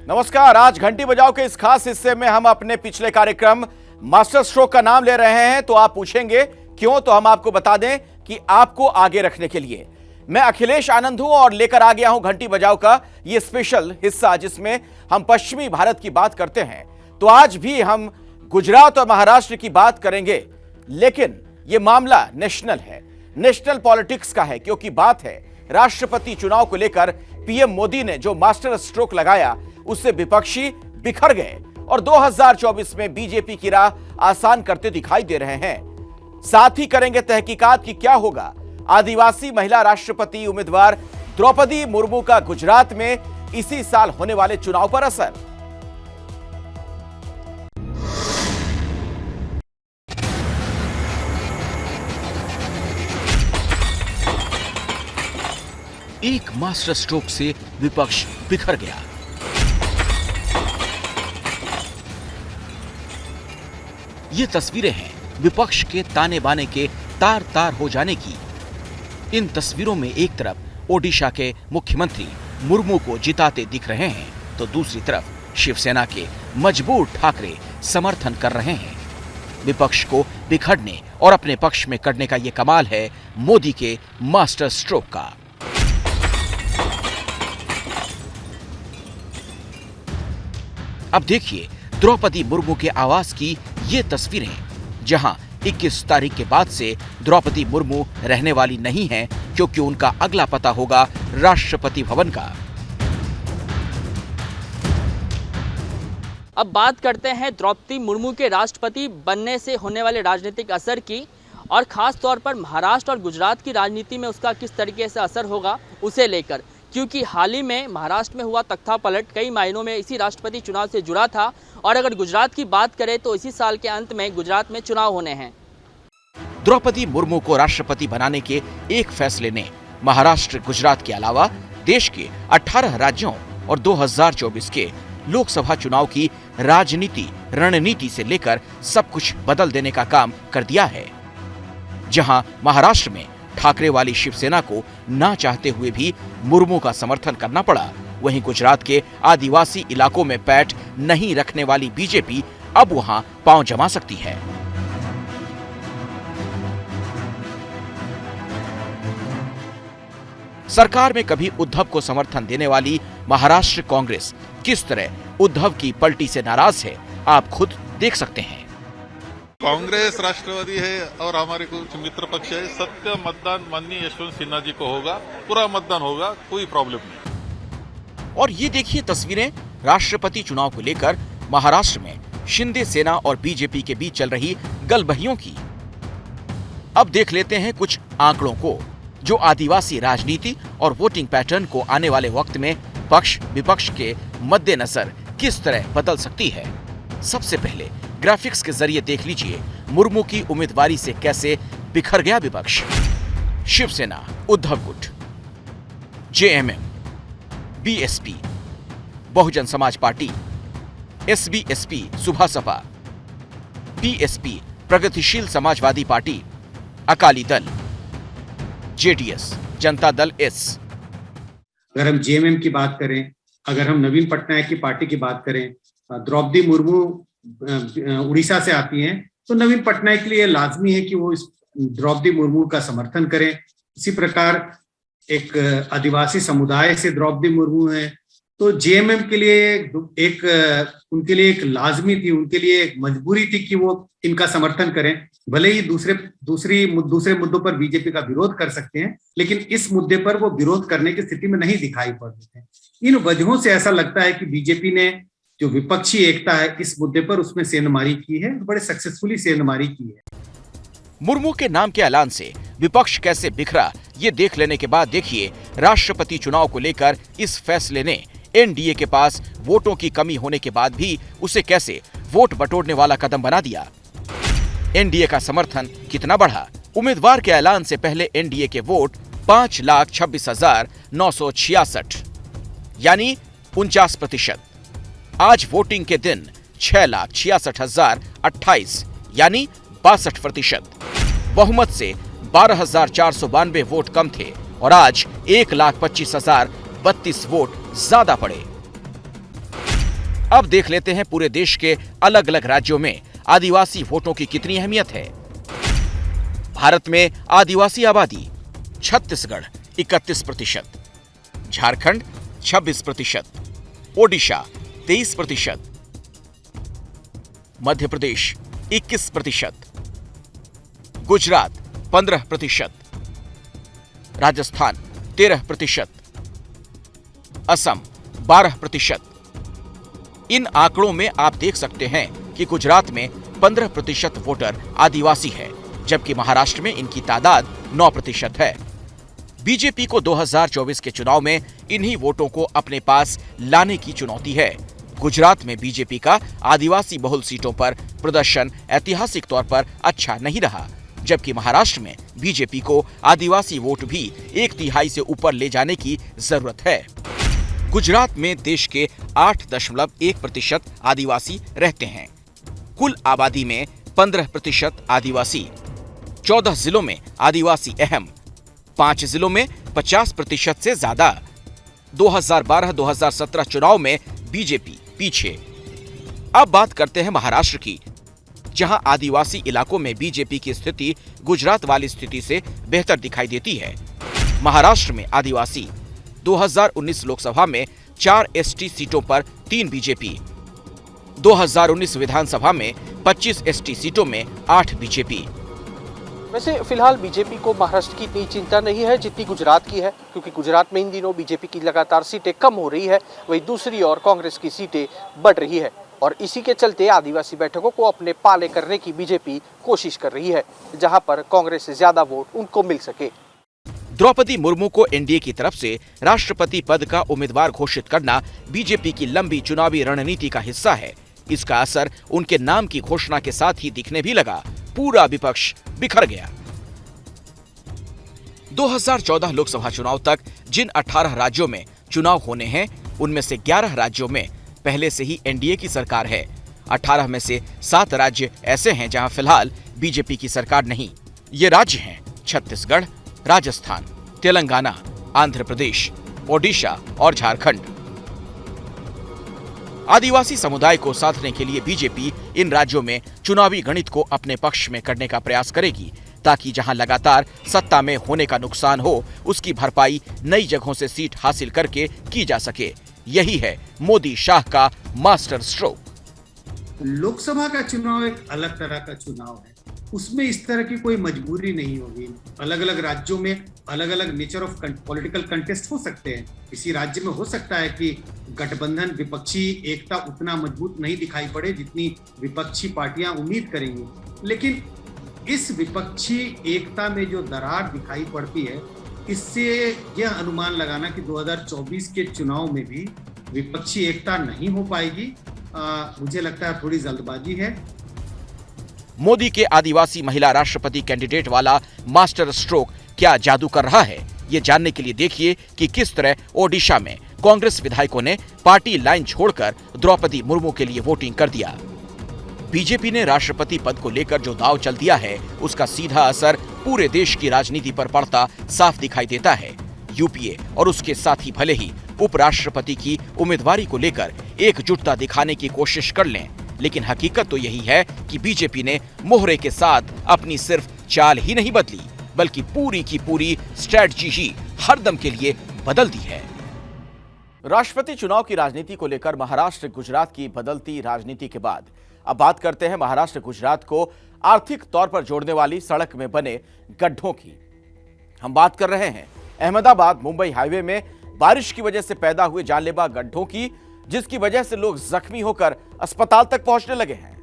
नमस्कार। आज घंटी बजाओ के इस खास हिस्से में हम अपने पिछले कार्यक्रम मास्टर स्ट्रोक का नाम ले रहे हैं। तो आप पूछेंगे क्यों, तो हम आपको बता दें कि आपको आगे रखने के लिए। मैं अखिलेश आनंद हूं और लेकर आ गया हूं घंटी बजाओ का यह स्पेशल हिस्सा, जिसमें हम पश्चिमी भारत की बात करते हैं। तो आज भी हम गुजरात और महाराष्ट्र की बात करेंगे, लेकिन यह मामला नेशनल है, नेशनल पॉलिटिक्स का है, क्योंकि बात है राष्ट्रपति चुनाव को लेकर। पीएम मोदी ने जो मास्टर स्ट्रोक लगाया उससे विपक्षी बिखर गए और 2024 में बीजेपी की राह आसान करते दिखाई दे रहे हैं। साथ ही करेंगे तहकीकात कि क्या होगा आदिवासी महिला राष्ट्रपति उम्मीदवार द्रौपदी मुर्मू का गुजरात में इसी साल होने वाले चुनाव पर असर। एक मास्टर स्ट्रोक से विपक्ष बिखर गया। ये तस्वीरें हैं विपक्ष के ताने बाने के तार तार हो जाने की। इन तस्वीरों में एक तरफ ओडिशा के मुख्यमंत्री मुर्मू को जिताते दिख रहे हैं, तो दूसरी तरफ शिवसेना के मजबूर ठाकरे समर्थन कर रहे हैं। विपक्ष को बिखरने और अपने पक्ष में करने का यह कमाल है मोदी के मास्टर स्ट्रोक का। अब देखिए द्रौपदी मुर्मू के आवास की ये तस्वीरें, जहां 21 तारीख के बाद से द्रौपदी मुर्मू रहने वाली नहीं हैं, क्योंकि उनका अगला पता होगा राष्ट्रपति भवन का। अब बात करते हैं द्रौपदी मुर्मू के राष्ट्रपति बनने से होने वाले राजनीतिक असर की, और खास तौर पर महाराष्ट्र और गुजरात की राजनीति में उसका किस तरीके से असर होगा उसे लेकर, क्योंकि हाल ही में महाराष्ट्र में हुआ तख्ता पलट कई मायनों में इसी राष्ट्रपति चुनाव से जुड़ा था। और अगर गुजरात की बात करें तो इसी साल के अंत में गुजरात में चुनाव होने हैं। द्रौपदी मुर्मू को राष्ट्रपति बनाने के एक फैसले ने महाराष्ट्र, गुजरात के अलावा देश के 18 राज्यों और 2024 के लोकसभा चुनाव की राजनीति, रणनीति से लेकर सब कुछ बदल देने का काम कर दिया है। जहां महाराष्ट्र में ठाकरे वाली शिवसेना को ना चाहते हुए भी मुर्मू का समर्थन करना पड़ा, वहीं गुजरात के आदिवासी इलाकों में पैठ नहीं रखने वाली बीजेपी अब वहां पांव जमा सकती है। सरकार में कभी उद्धव को समर्थन देने वाली महाराष्ट्र कांग्रेस किस तरह उद्धव की पलटी से नाराज है, आप खुद देख सकते हैं। कांग्रेस राष्ट्रवादी है और हमारे कुछ मित्र पक्ष है। सत्य मतदान माननीय यशवंत सिन्हा जी को होगा, पूरा मतदान होगा, कोई प्रॉब्लम नहीं। और ये देखिए तस्वीरें राष्ट्रपति चुनाव को लेकर महाराष्ट्र में शिंदे सेना और बीजेपी के बीच चल रही गलबहियों की। अब देख लेते हैं कुछ आंकड़ों को, जो आदिवासी राजनीति और वोटिंग पैटर्न को आने वाले वक्त में पक्ष विपक्ष के मद्देनजर किस तरह बदल सकती है। सबसे पहले ग्राफिक्स के जरिए देख लीजिए मुर्मू की उम्मीदवारी से कैसे बिखर गया विपक्ष। शिवसेना, उद्धव गुट, JMM, BSP, Bahujan Samaj party, SBSP, सुभा सपा, पीएसपी, प्रगतिशील Samajwadi party, Akali Dal, JDS, Janata Dal S. अगर हम जेएमएम की बात करें, अगर हम नवीन पटनायक की पार्टी की बात करें, द्रौपदी मुर्मू उड़ीसा से आती हैं, तो नवीन पटनायक के लिए लाजमी है कि वो इस द्रौपदी मुर्मू का समर्थन करें। इसी प्रकार एक आदिवासी समुदाय से द्रौपदी मुर्मू है, तो जेएमएम के लिए उनके लिए एक लाजमी थी, उनके लिए एक मजबूरी थी कि वो इनका समर्थन करें। भले ही दूसरे मुद्दों पर बीजेपी का विरोध कर सकते हैं, लेकिन इस मुद्दे पर वो विरोध करने की स्थिति में नहीं दिखाई पड़ रहे थे। इन वजहों से ऐसा लगता है कि बीजेपी ने जो विपक्षी एकता है इस मुद्दे पर, उसमें सेंधमारी की है, बड़े सक्सेसफुली सेंधमारी की है। मुर्मू के नाम के ऐलान से विपक्ष कैसे बिखरा, ये देख लेने के बाद देखिए राष्ट्रपति चुनाव को लेकर इस फैसले ने एनडीए के पास वोटों की कमी होने के बाद भी उसे कैसे वोट बटोरने वाला कदम बना दिया। एनडीए का समर्थन कितना बढ़ा। उम्मीदवार के ऐलान से पहले एनडीए के वोट 5,26,966, यानी 49%। आज वोटिंग के दिन 6,66,028, यानी 62%। बहुमत से 12,492 वोट कम थे और आज 1,25,032 वोट ज्यादा पड़े। अब देख लेते हैं पूरे देश के अलग अलग राज्यों में आदिवासी वोटों की कितनी अहमियत है। भारत में आदिवासी आबादी छत्तीसगढ़ 31%, झारखंड 26%, ओडिशा 23%, मध्य प्रदेश 21%, गुजरात 15%, राजस्थान 13%, असम 12%। इन आंकड़ों में आप देख सकते हैं कि गुजरात में 15% वोटर आदिवासी है, जबकि महाराष्ट्र में इनकी तादाद 9% है। बीजेपी को 2024 के चुनाव में इन्हीं वोटों को अपने पास लाने की चुनौती है। गुजरात में बीजेपी का आदिवासी बहुल सीटों पर प्रदर्शन ऐतिहासिक तौर पर अच्छा नहीं रहा, जबकि महाराष्ट्र में बीजेपी को आदिवासी वोट भी 1/3 से ऊपर ले जाने की जरूरत है। गुजरात में देश के 8.1% आदिवासी रहते हैं। कुल आबादी में 15% आदिवासी, 14 जिलों में आदिवासी अहम, 5 जिलों में 50% से ज्यादा। 2012-2017 चुनाव में बीजेपी पीछे। अब बात करते हैं महाराष्ट्र की, जहां आदिवासी इलाकों में बीजेपी की स्थिति गुजरात वाली स्थिति से बेहतर दिखाई देती है। महाराष्ट्र में आदिवासी 2019 लोकसभा में 4 एसटी सीटों पर 3 बीजेपी, 2019 विधानसभा में 25 एसटी सीटों में 8 बीजेपी। वैसे फिलहाल बीजेपी को महाराष्ट्र की इतनी चिंता नहीं है जितनी गुजरात की है, क्योंकि गुजरात में इन दिनों बीजेपी की लगातार सीटें कम हो रही है, वहीं दूसरी ओर कांग्रेस की सीटें बढ़ रही है और इसी के चलते आदिवासी बैठकों को अपने पाले करने की बीजेपी कोशिश कर रही है, जहां पर कांग्रेस से ज्यादा वोट उनको मिल सके। द्रौपदी मुर्मू को एनडीए की तरफ से राष्ट्रपति पद का उम्मीदवार घोषित करना बीजेपी की लंबी चुनावी रणनीति का हिस्सा है। इसका असर उनके नाम की घोषणा के साथ ही दिखने भी लगा। पूरा विपक्ष बिखर गया। 2014 लोकसभा चुनाव तक जिन 18 राज्यों में चुनाव होने हैं, उनमें से 11 राज्यों में पहले से ही एनडीए की सरकार है। 18 में से 7 राज्य ऐसे हैं जहां फिलहाल बीजेपी की सरकार नहीं। ये राज्य हैं छत्तीसगढ़, राजस्थान, तेलंगाना, आंध्र प्रदेश, ओडिशा और झारखंड। आदिवासी समुदाय को साधने के लिए बीजेपी इन राज्यों में चुनावी गणित को अपने पक्ष में करने का प्रयास करेगी, ताकि जहां लगातार सत्ता में होने का नुकसान हो, उसकी भरपाई नई जगहों से सीट हासिल करके की जा सके। यही है मोदी शाह का मास्टर स्ट्रोक। लोकसभा का चुनाव एक अलग तरह का चुनाव है, उसमें इस तरह की कोई मजबूरी नहीं होगी। अलग अलग राज्यों में अलग अलग नेचर ऑफ पॉलिटिकल कंटेस्ट हो सकते हैं। किसी राज्य में हो सकता है कि गठबंधन विपक्षी एकता उतना मजबूत नहीं दिखाई पड़े जितनी विपक्षी पार्टियां उम्मीद करेंगी, लेकिन इस विपक्षी एकता में जो दरार दिखाई पड़ती है, इससे यह अनुमान लगाना कि 2024 के चुनाव में भी विपक्षी एकता नहीं हो पाएगी, मुझे लगता है थोड़ी जल्दबाजी है। मोदी के आदिवासी महिला राष्ट्रपति कैंडिडेट वाला मास्टर स्ट्रोक क्या जादू कर रहा है, ये जानने के लिए देखिए कि किस तरह ओडिशा में कांग्रेस विधायकों ने पार्टी लाइन छोड़कर द्रौपदी मुर्मू के लिए वोटिंग कर दिया। बीजेपी ने राष्ट्रपति पद को लेकर जो दांव चल दिया है, उसका सीधा असर पूरे देश की राजनीति पर पड़ता साफ दिखाई देता है। यूपीए और उसके साथी भले ही उपराष्ट्रपति की उम्मीदवारी को लेकर एकजुटता दिखाने की कोशिश कर लें, लेकिन हकीकत तो यही है कि बीजेपी ने मोहरे के साथ अपनी सिर्फ चाल ही नहीं बदली, बल्कि पूरी की पूरी स्ट्रेटजी ही हरदम के लिए बदल दी है। राष्ट्रपति चुनाव की राजनीति को लेकर महाराष्ट्र गुजरात की बदलती राजनीति के बाद अब बात करते हैं महाराष्ट्र गुजरात को आर्थिक तौर पर जोड़ने वाली सड़क में बने गड्ढों की। हम बात कर रहे हैं अहमदाबाद मुंबई हाईवे में बारिश की वजह से पैदा हुए जानलेवा गड्ढों की, जिसकी वजह से लोग जख्मी होकर अस्पताल तक पहुंचने लगे हैं।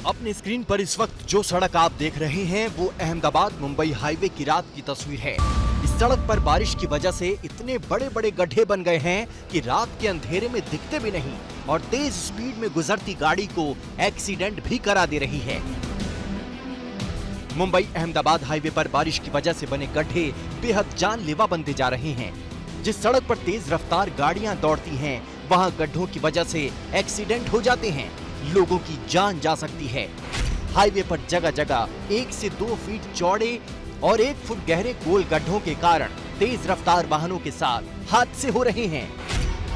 अपने स्क्रीन पर इस वक्त जो सड़क आप देख रहे हैं वो अहमदाबाद मुंबई हाईवे की रात की तस्वीर है। इस सड़क पर बारिश की वजह से इतने बड़े बड़े गड्ढे बन गए हैं कि रात के अंधेरे में दिखते भी नहीं और तेज स्पीड में गुजरती गाड़ी को एक्सीडेंट भी करा दे रही है। मुंबई अहमदाबाद हाईवे पर बारिश की वजह से बने गड्ढे बेहद जानलेवा बनते जा रहे हैं। जिस सड़क पर तेज रफ्तार गाड़ियां दौड़ती हैं, वहां गड्ढों की वजह से एक्सीडेंट हो जाते हैं, लोगों की जान जा सकती है। हाईवे पर जगह जगह 1 से 2 फीट चौड़े और 1 फुट गहरे गोल गड्ढों के कारण तेज रफ्तार वाहनों के साथ हादसे हो रहे हैं।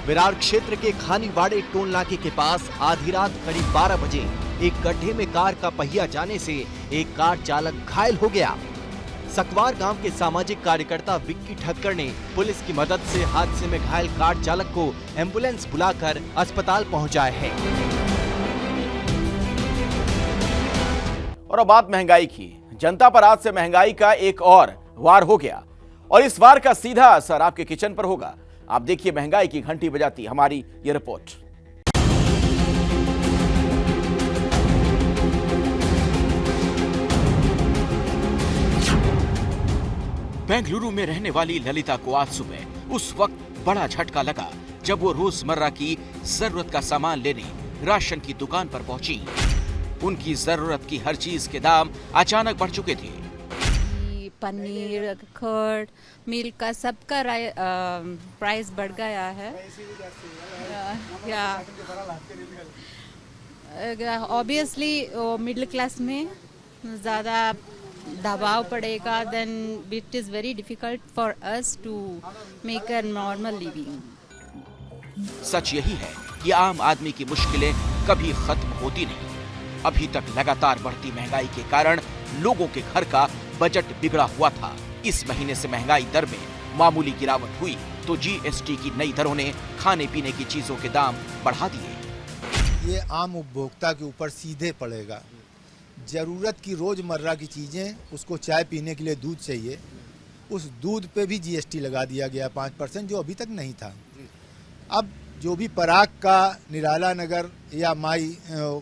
विरार क्षेत्र के खानीवाड़े टोल नाके के पास आधी रात करीब 12 बजे एक गड्ढे में कार का पहिया जाने से एक कार चालक घायल हो गया। सकवार गांव के सामाजिक कार्यकर्ता विक्की ठक्कर ने पुलिस की मदद से हादसे में घायल कार चालक को एम्बुलेंस बुलाकर अस्पताल पहुंचाया है। और अब बात महंगाई की। जनता पर आज से महंगाई का एक और वार हो गया और इस वार का सीधा असर आपके किचन पर होगा। आप देखिए महंगाई की घंटी बजाती हमारी ये रिपोर्ट। बेंगलुरु में रहने वाली ललिता को आज सुबह उस वक्त बड़ा झटका लगा जब वो रोजमर्रा की जरूरत का सामान लेने राशन की दुकान पर पहुंची। उनकी जरूरत की हर चीज के दाम अचानक बढ़ चुके थे। पनीर, कर्ड, मिल्क का सबका प्राइस बढ़ गया है। ऑब्वियसली मिडिल क्लास में ज़्यादा दबाव पड़ेगा, then it is very difficult for us to make a normal living. सच यही है कि आम आदमी की मुश्किलें कभी खत्म होती नहीं। अभी तक लगातार बढ़ती महंगाई के कारण लोगों के घर का बजट बिगड़ा हुआ था। इस महीने से महंगाई दर में मामूली गिरावट हुई तो जीएसटी की नई दरों ने खाने पीने की चीजों के दाम बढ़ा दिए। ये आम उपभोक्ता के ऊपर सीधे पड़ेगा। जरूरत की रोजमर्रा की चीजें, उसको चाय पीने के लिए दूध चाहिए, उस दूध पे भी जीएसटी लगा दिया गया 5%, जो अभी तक नहीं था। अब जो भी पराग का, निराला नगर या माई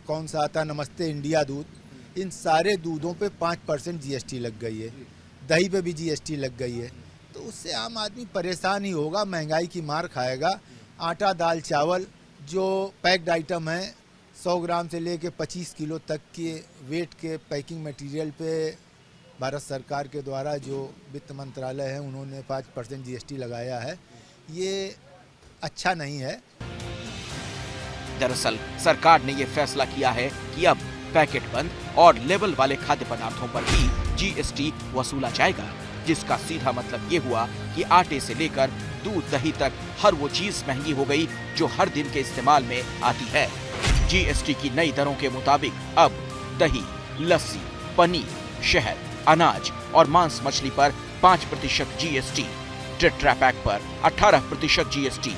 कौन सा आता, नमस्ते इंडिया दूध, इन सारे दूधों पे 5% जीएसटी लग गई है। दही पे भी जीएसटी लग गई है। तो उससे आम आदमी परेशान ही होगा, महंगाई की मार खाएगा। आटा, दाल, चावल जो पैक्ड आइटम है 100 ग्राम से लेके 25 किलो तक के वेट के पैकिंग मटेरियल पे भारत सरकार के द्वारा जो वित्त मंत्रालय है उन्होंने 5% जीएसटी लगाया है। ये अच्छा नहीं है। दरअसल सरकार ने ये फैसला किया है कि अब पैकेट बंद और लेबल वाले खाद्य पदार्थों पर भी जीएसटी वसूला जाएगा, जिसका सीधा मतलब ये हुआ कि आटे से लेकर दूध, दही तक हर वो चीज महंगी हो गई जो हर दिन के इस्तेमाल में आती है। जीएसटी की नई दरों के मुताबिक अब दही, लस्सी, पनीर, शहद, अनाज और मांस मछली पर 5% जीएसटी, टेट्रा पैक पर 18% जीएसटी,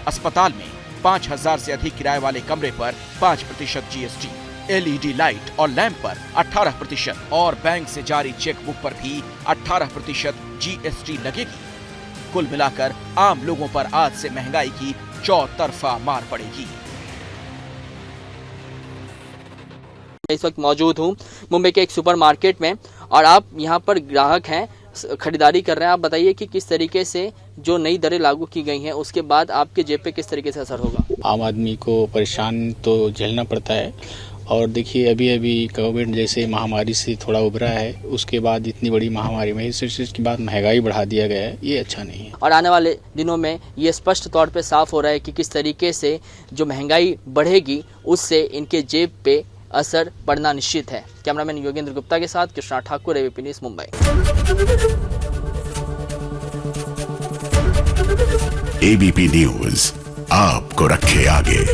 अस्पताल में 5000 से अधिक किराए वाले कमरे पर 5% जीएसटी, एलईडी लाइट और लैंप पर 18% और बैंक से जारी चेकबुक पर भी 18% जीएसटी लगेगी। कुल मिलाकर आम लोगों पर आज से महंगाई की चौतरफा मार पड़ेगी। इस वक्त मौजूद हूँ मुंबई के एक सुपरमार्केट में और आप यहाँ पर ग्राहक हैं, खरीदारी कर रहे हैं। आप बताइए कि किस तरीके से जो नई दरें लागू की गई हैं उसके बाद आपके जेब पे किस तरीके से असर होगा? आम आदमी को परेशान तो झेलना पड़ता है। और देखिए अभी कोविड जैसे महामारी से थोड़ा उभरा है, उसके बाद इतनी बड़ी महामारी में इसके बाद महंगाई बढ़ा दिया गया है, ये अच्छा नहीं है। और आने वाले दिनों में ये स्पष्ट तौर पे साफ हो रहा है कि किस तरीके से जो महंगाई बढ़ेगी उससे इनके जेब पे असर पड़ना निश्चित है। कैमरामैन योगेंद्र गुप्ता के साथ Krishna Thakur, ABP news, Mumbai. ABP news आपको रखे आगे।